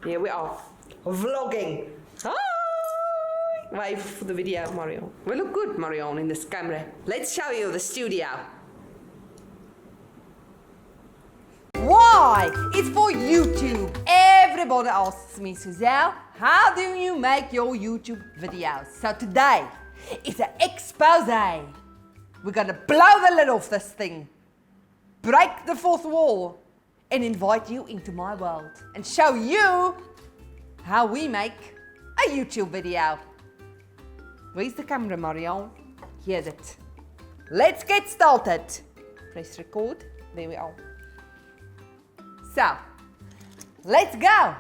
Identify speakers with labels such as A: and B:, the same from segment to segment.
A: Here we are, vlogging. Hi! Wave for the video, Marianne. We look good, Marianne, in this camera. Let's show you the studio.
B: Why? It's for YouTube. Everybody asks me, Suzelle, how do you make your YouTube videos? So today, it's an expose. We're gonna blow the lid off this thing, break the fourth wall, and invite you into my world and show you how we make a YouTube video. Where's the camera, Marianne? Here's it. Let's get started. Press record. There we are. So, let's go.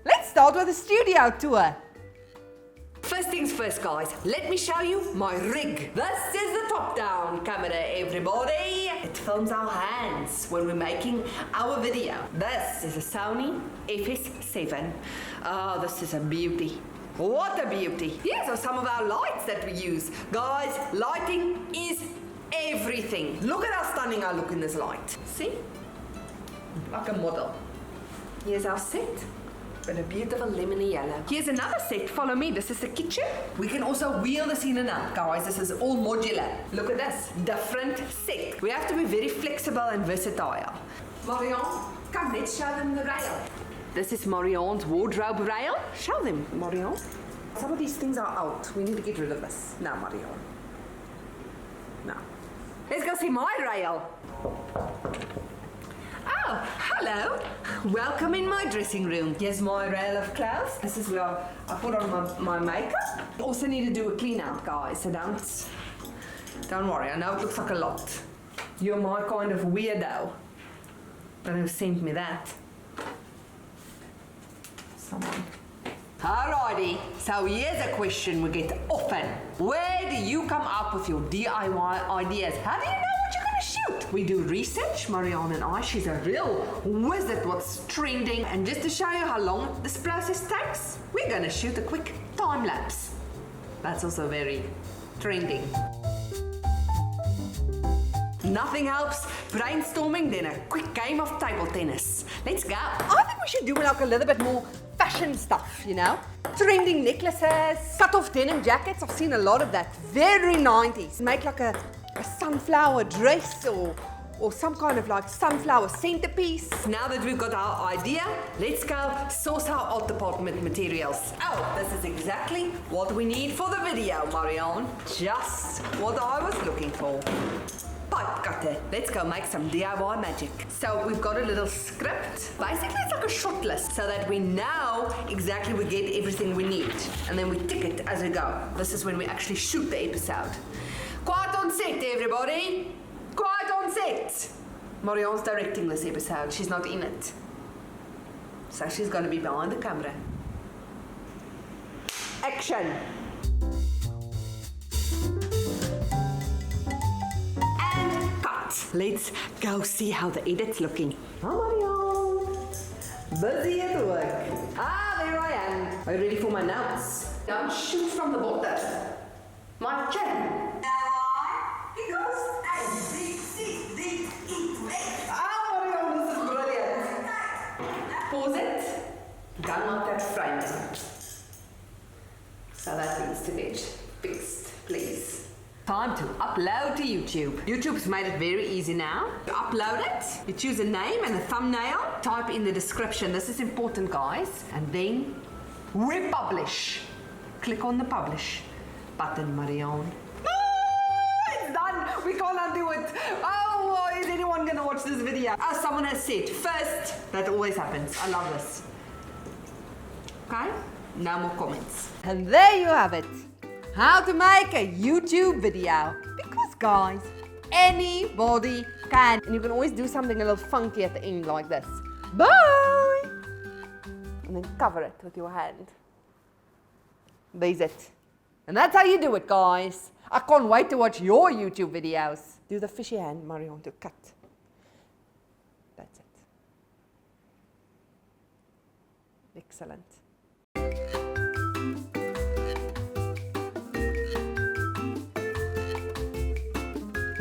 B: Let's start with a studio tour.
A: First things first, guys, let me show you my rig. This is the top-down camera, everybody. It films our hands when we're making our video. This is a Sony FS7. Oh, this is a beauty. What a beauty. Here's are some of our lights that we use. Guys, lighting is everything. Look at how stunning I look in this light. See? Like a model. Here's our set. And a beautiful lemony yellow. Here's another set, follow me, this is the kitchen. We can also wheel this in and out, guys, this is all modular. Look at this, different set. We have to be very flexible and versatile. Marianne, come, let's show them the rail. This is Marianne's wardrobe rail. Show them, Marianne. Some of these things are out, we need to get rid of this. Now, Marianne. Now. Let's go see my rail. Oh, hello. Welcome in my dressing room. Here's my rail of clothes. This is where I put on my makeup. Also need to do a clean out, guys, so don't worry. I know it looks like a lot. You're my kind of weirdo. But who sent me that? Someone. Alrighty, so here's a question we get often. Where do you come up with your DIY ideas? How do you know what you're gonna shoot? We do research, Marianne and I. She's a real wizard what's trending. And just to show you how long this process takes, we're gonna shoot a quick time lapse. That's also very trending. Nothing helps brainstorming than a quick game of table tennis. Let's go.
B: I think we should do like a little bit more fashion stuff, you know? Trending necklaces, cut-off denim jackets. I've seen a lot of that. Very 90s. Make like a sunflower dress or some kind of like sunflower centerpiece.
A: Now that we've got our idea, let's go source our art department materials. Oh, this is exactly what we need for the video, Marianne. Just what I was looking for. Pipe cutter. Let's go make some DIY magic. So we've got a little script. Basically, it's like a shot list so that we know exactly we get everything we need. And then we tick it as we go. This is when we actually shoot the episode. Quiet on set, everybody. Quiet on set. Marianne's directing this episode. She's not in it. So she's going to be behind the camera. Action. Let's go see how the edit's looking. Oh, Marianne. Busy at work. Ah, there I am. Are you ready for my notes? Don't shoot from the bottom. My chin. Because ah, Marianne, this is brilliant. Pause it. Don't want that framing. So that needs to get fixed, please. Time to upload to YouTube. YouTube's made it very easy now. You upload it, you choose a name and a thumbnail, type in the description. This is important, guys. And then republish. Click on the publish button, Marianne. Oh, it's done. We can't undo it. Oh, is anyone gonna watch this video? Oh, someone has said first. That always happens. I love this. Okay, no more comments.
B: And there you have it. How to make a YouTube video. Because guys, anybody can. And you can always do something a little funky at the end like this. Bye! And then cover it with your hand. There's it. And that's how you do it, guys. I can't wait to watch your YouTube videos. Do the fishy hand, Marianne, to cut. That's it. Excellent.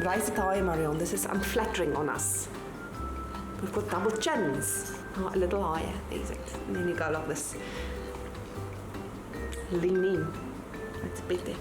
A: Rise it high, Marianne. This is unflattering on us. We've got double chins. a little higher. There's it. And then you go like this. Lean in. That's better.